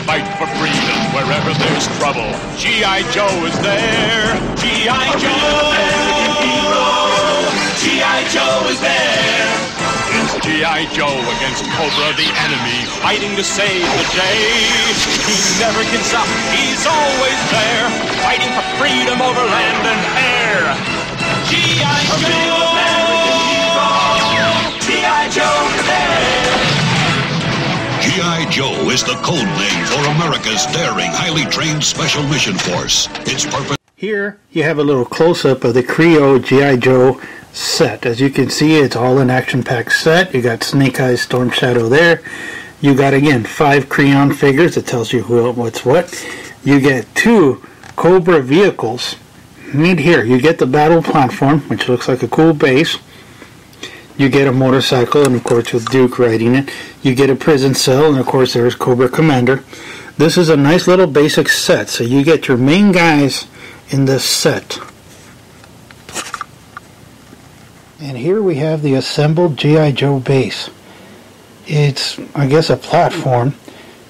fight for freedom wherever there's trouble. G.I. Joe is there. G.I. Joe, American hero. G.I. Joe is there. It's G.I. Joe against Cobra, the enemy, fighting to save the day. He never gives up. He's always there, fighting for freedom over land and air. G.I. Joe, American hero. G.I. Joe is there. G.I. Joe is the code name for America's daring, highly trained Special Mission Force. Its purpose... Here you have a little close-up of the Kreo G.I. Joe set. As you can see, it's all an action-packed set. You got Snake Eyes, Storm Shadow there. You got, again, 5 Kreon figures. It tells you what's what. You get 2 Cobra vehicles. Right here, you get the battle platform, which looks like a cool base. You get a motorcycle, and of course with Duke riding it. You get a prison cell, and of course there's Cobra Commander. This is a nice little basic set, so you get your main guys in this set. And here we have the assembled G.I. Joe base. It's, I guess, a platform.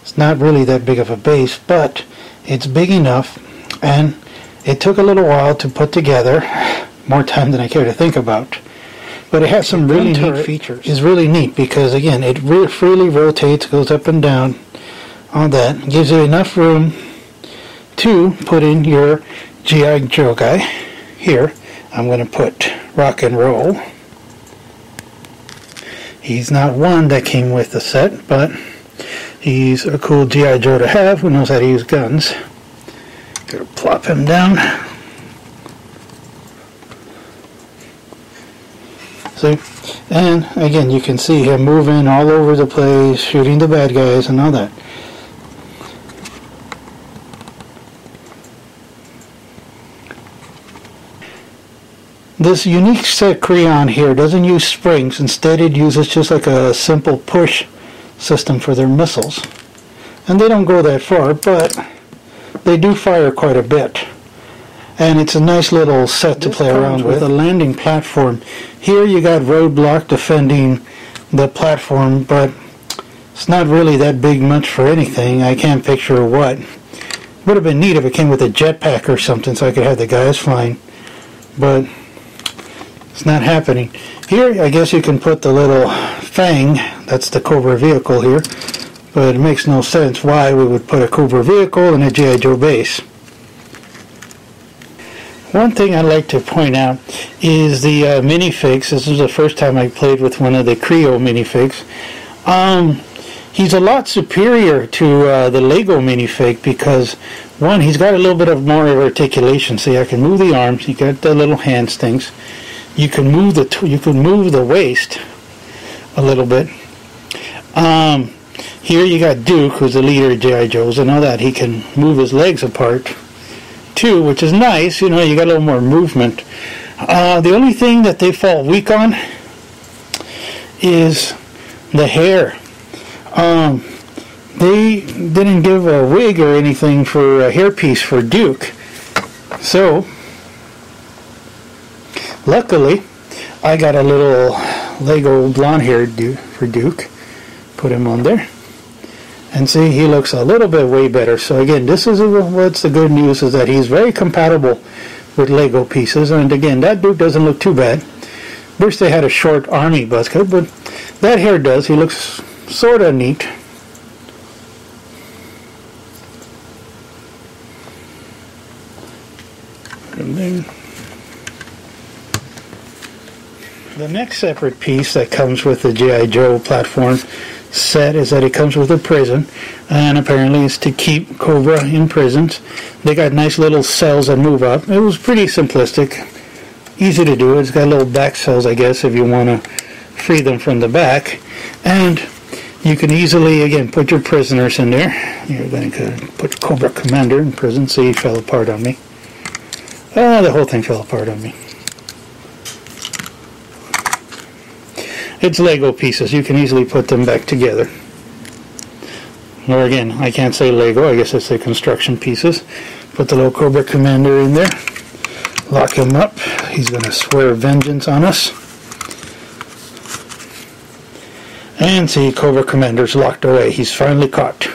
It's not really that big of a base, but it's big enough, and it took a little while to put together, more time than I care to think about. But it has some really neat features. It's really neat because, again, it freely rotates, goes up and down, all that. It gives you enough room to put in your G.I. Joe guy. Here, I'm going to put Rock and Roll. He's not one that came with the set, but he's a cool G.I. Joe to have who knows how to use guns. Gonna plop him down. See? And again, you can see him moving all over the place, shooting the bad guys and all that. This unique set Kreon here doesn't use springs. Instead, it uses just like a simple push system for their missiles. And they don't go that far, but they do fire quite a bit. And it's a nice little set to play around with. A landing platform. Here you got Roadblock defending the platform, but it's not really that big much for anything. I can't picture what. Would have been neat if it came with a jetpack or something so I could have the guys flying. But it's not happening. Here I guess you can put the little Fang. That's the Cobra vehicle here. But it makes no sense why we would put a Cobra vehicle in a G.I. Joe base. One thing I'd like to point out is the minifigs. This is the first time I played with one of the Kreo minifigs. He's a lot superior to the Lego minifig because, one, he's got a little bit of more articulation. See, I can move the arms. You got the little hands things. You can move the waist a little bit. Here you got Duke, who's the leader of G.I. Joe's, and all that. He can move his legs apart too, which is nice. You know, you got a little more movement. The only thing that they fall weak on is the hair. They didn't give a wig or anything for a hairpiece for Duke. So, luckily, I got a little Lego blonde hair for Duke. Put him on there. And see, he looks a little bit way better. So again, this is what's the good news is that he's very compatible with Lego pieces. And again, that Duke doesn't look too bad. Wish they had a short army buzz cut, but that hair does. He looks sort of neat. And then the next separate piece that comes with the G.I. Joe platform set is that it comes with a prison, and apparently it's to keep Cobra in prisons. They got nice little cells that move up. It was pretty simplistic, easy to do. It's got little back cells, I guess, if you want to free them from the back, and you can easily, again, put your prisoners in there. You're going to put Cobra Commander in prison. See, he fell apart on me. The whole thing fell apart on me. It's Lego pieces. You can easily put them back together. Or again, I can't say Lego. I guess it's the construction pieces. Put the little Cobra Commander in there. Lock him up. He's going to swear vengeance on us. And see, Cobra Commander's locked away. He's finally caught.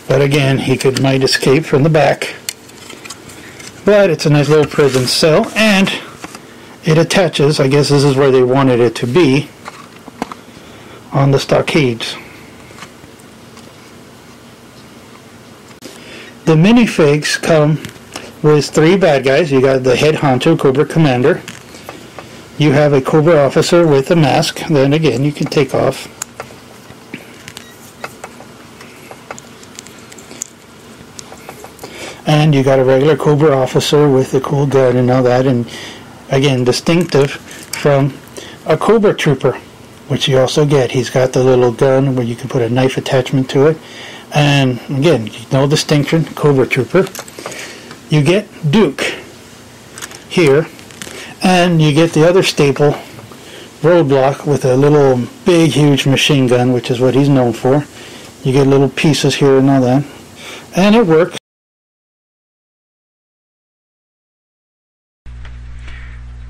But again, he might escape from the back. But it's a nice little prison cell, and it attaches, I guess this is where they wanted it to be, on the stockades. The minifigs come with 3 bad guys. You got the head honcho, Cobra Commander. You have a Cobra officer with a mask. Then again, you can take off. And you got a regular Cobra officer with a cool gun and all that. And again, distinctive from a Cobra trooper, which you also get. He's got the little gun where you can put a knife attachment to it. And again, no distinction, Cobra trooper. You get Duke here, and you get the other staple, Roadblock, with a little big huge machine gun, which is what he's known for. You get little pieces here and all that, and it works.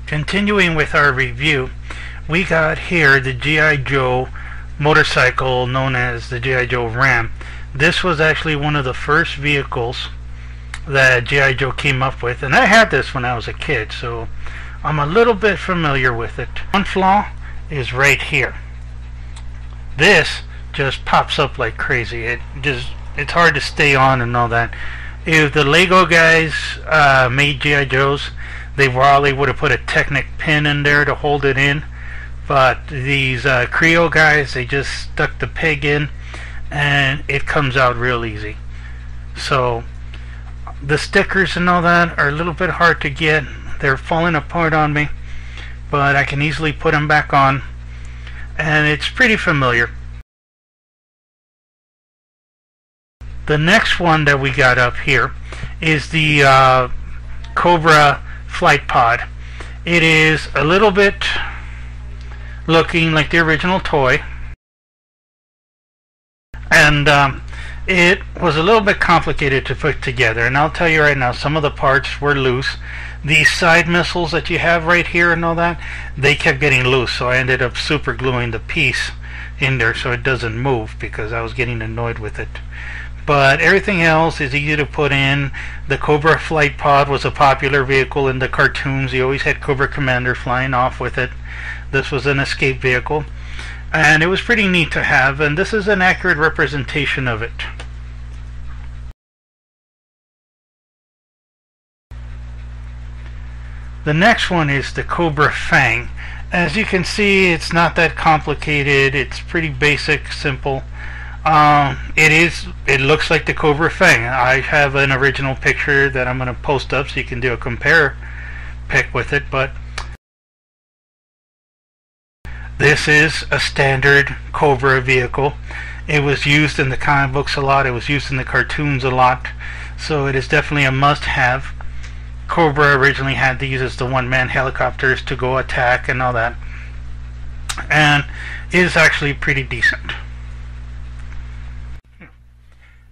Continuing with our review, we got here the G.I. Joe motorcycle known as the G.I. Joe Ram. This was actually one of the first vehicles that G.I. Joe came up with, and I had this when I was a kid, so I'm a little bit familiar with it. One flaw is right here. This just pops up like crazy. It's hard to stay on and all that. If the Lego guys made G.I. Joes, they probably would have put a Technic pin in there to hold it in, but these Kreo guys, they just stuck the peg in and it comes out real easy. So the stickers and all that are a little bit hard to get. They're falling apart on me, but I can easily put them back on, and it's pretty familiar. The next one that we got up here is the Cobra Flight Pod. It is a little bit looking like the original toy, and it was a little bit complicated to put together, and I'll tell you right now, some of the parts were loose. These side missiles that you have right here and all that, they kept getting loose, so I ended up super gluing the piece in there so it doesn't move, because I was getting annoyed with it. But everything else is easy to put in. The Cobra Flight Pod was a popular vehicle in the cartoons. You always had Cobra Commander flying off with it. This was an escape vehicle, and it was pretty neat to have, and this is an accurate representation of it. The next one is the Cobra Fang. As you can see, it's not that complicated. It's pretty basic, simple. It looks like the Cobra Fang. I have an original picture that I'm going to post up so you can do a compare pic with it, but this is a standard Cobra vehicle. It was used in the comic books a lot. It was used in the cartoons a lot, so it is definitely a must-have. Cobra originally had these as the one-man helicopters to go attack and all that, and it is actually pretty decent.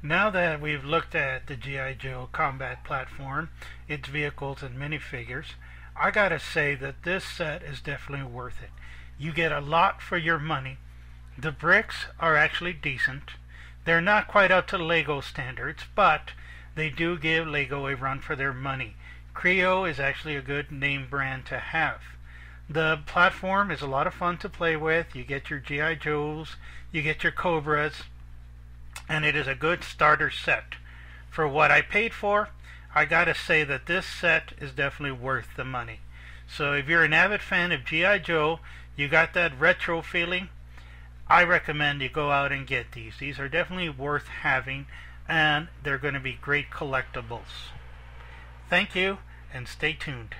Now that we've looked at the G.I. Joe combat platform, its vehicles and minifigures, I gotta say that this set is definitely worth it. You get a lot for your money. The bricks are actually decent. They're not quite up to Lego standards, but they do give Lego a run for their money. Kreo is actually a good name brand to have. The platform is a lot of fun to play with. You get your G.I. Joes, you get your Cobras, and it is a good starter set. For what I paid for, I gotta say that this set is definitely worth the money. So if you're an avid fan of G.I. Joe, you got that retro feeling, I recommend you go out and get these. These are definitely worth having, and they're going to be great collectibles. Thank you, and stay tuned.